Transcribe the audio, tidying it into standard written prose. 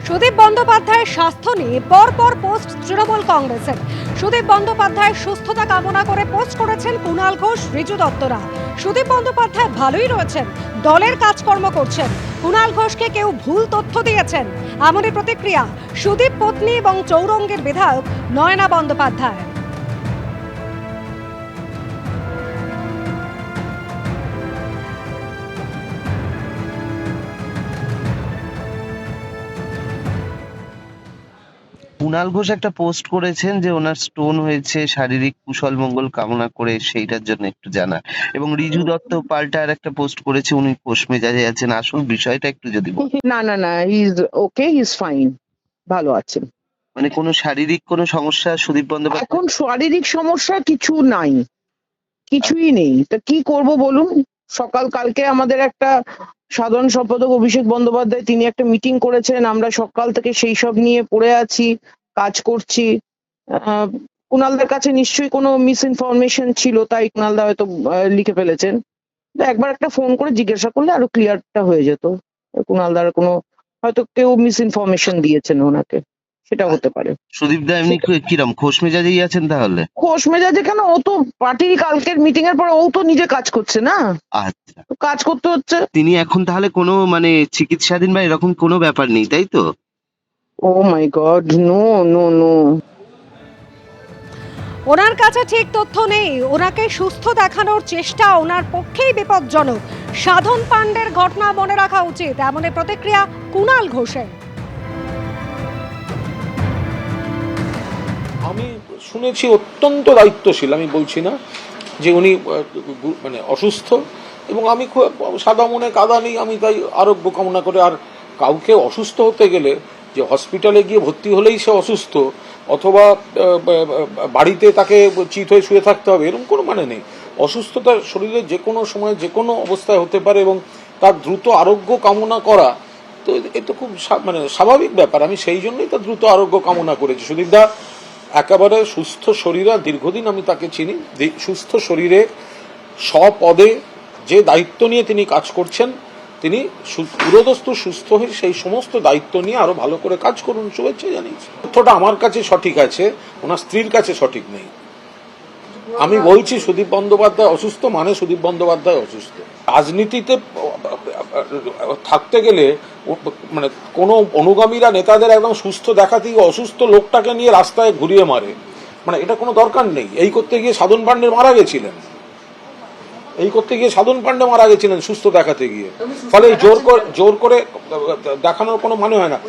সুদীপ বন্দ্যোপাধ্যায়ের স্বাস্থ্য নিয়ে পরপর পোস্ট তৃণমূল কংগ্রেসের। সুদীপ বন্দ্যোপাধ্যায়ের সুস্থতা কামনা করে পোস্ট করেছেন কুণাল ঘোষ, ঋজু দত্তরা। সুদীপ বন্দ্যোপাধ্যায় ভালোই রয়েছেন, দলের কাজকর্ম করছেন। কুণাল ঘোষকে কেউ ভুল তথ্য দিয়েছেন, এমনই প্রতিক্রিয়া সুদীপ পত্নী এবং চৌরঙ্গের বিধায়ক নয়না বন্দ্যোপাধ্যায়। কুণাল ঘোষ একটা পোস্ট করেছেন যে ওনার স্টোন হয়েছে, শারীরিক কুশল মঙ্গল কামনা করে সেইটার জন্য একটু জানা। এবং ঋজু দত্ত পাল্টা আর একটা পোস্ট করেছে, উনি খোশ মেজাজে আছেন। আসল বিষয়টা একটু যদি বলেন। না he is okay, he is fine, ভালো আছেন। মানে কোনো শারীরিক কোনো সমস্যা সুদীপ বন্দ্যোপাধ্যায়? এখন শারীরিক সমস্যা কিছু নাই, কিছুই নেই। তা কি করব বলুন? কালকে আমাদের একটা সাধারণ সম্পাদক অভিষেক বন্দ্যোপাধ্যায় তিনি একটা মিটিং করেছেন, আমরা সকাল থেকে সেই সব নিয়ে পড়ে আছি, কাজ করছি। কুণালদার কাছে নিশ্চয়ই কোনো মিস ইনফরমেশন ছিল, তাই কুণালদা হয়তো লিখে ফেলেছেন। একবার একটা ফোন করে জিজ্ঞাসা করলে আরো ক্লিয়ারটা হয়ে যেত। কুণালদার কোনো হয়তো কেউ মিস ইনফরমেশন দিয়েছেন ওনাকে, সেটা হতে পারে। সুদীপ দা এমনি কিরম খোশ মেজাজেই আছেন তাহলে? খোশ মেজাজে কেন? ও তো পার্টির কালকের মিটিং এর পরে ও তো নিজে কাজ করছে না, আচ্ছা, কাজ করতে হচ্ছে। তিনি এখন তাহলে কোনো মানে চিকিৎসাধীন বা এরকম কোনো ব্যাপার নেই, তাই তো? ও মাই গড, নো নো নো। ওনার কাছে ঠিক তথ্য নেই, ওনাকে সুস্থ দেখানোর চেষ্টা ওনার পক্ষেই বিপজ্জনক। সাধন পাণ্ডের ঘটনা মনে রাখা উচিত, এমনই প্রতিক্রিয়া কুণাল ঘোষের। আমি শুনেছি অত্যন্ত দায়িত্বশীল, আমি বলছি না যে উনি মানে অসুস্থ, এবং আমি খুব সাদা মনে কাদা নেই, আমি তাই আরোগ্য কামনা করে। আর কাউকে অসুস্থ হতে গেলে যে হসপিটালে গিয়ে ভর্তি হলেই সে অসুস্থ, অথবা বাড়িতে তাকে চিত হয়ে শুয়ে থাকতে হবে, এরকম কোনো মানে নেই। অসুস্থতা শরীরে যে কোনো সময় যে কোনো অবস্থায় হতে পারে, এবং তার দ্রুত আরোগ্য কামনা করা তো এ তো খুব মানে স্বাভাবিক ব্যাপার। আমি সেই জন্যই তার দ্রুত আরোগ্য কামনা করেছি। সুদীপদা একেবারে সুস্থ শরীরে, দীর্ঘদিন আমি তাকে চিনি, সুস্থ শরীরে স্বপদে যে দায়িত্ব নিয়ে তিনি কাজ করছেন, তিনি পুরোদস্ত সুস্থ হয়ে সেই সমস্ত দায়িত্ব নিয়ে আরো ভালো করে কাজ করুন, শুভেচ্ছা জানিয়েছি। তথ্যটা আমার কাছে সঠিক আছে, ওনার স্ত্রীর কাছে সঠিক নেই। আমি বলছি সুদীপ বন্দ্যোপাধ্যায় অসুস্থ মানে সুদীপ বন্দ্যোপাধ্যায় অসুস্থ। রাজনীতিতে থাকতে গেলে মানে কোনো অনুগামীরা নেতাদের একদম সুস্থ দেখাতেই অসুস্থ লোকটাকে নিয়ে রাস্তায় ঘুরিয়ে মারে, মানে এটা কোনো দরকার নেই। এই করতে গিয়ে সাধন পাণ্ডে মারা গেছিলেন, সুস্থ দেখাতে গিয়ে। ফলে জোর করে দেখানোর কোনো মানে হয় না।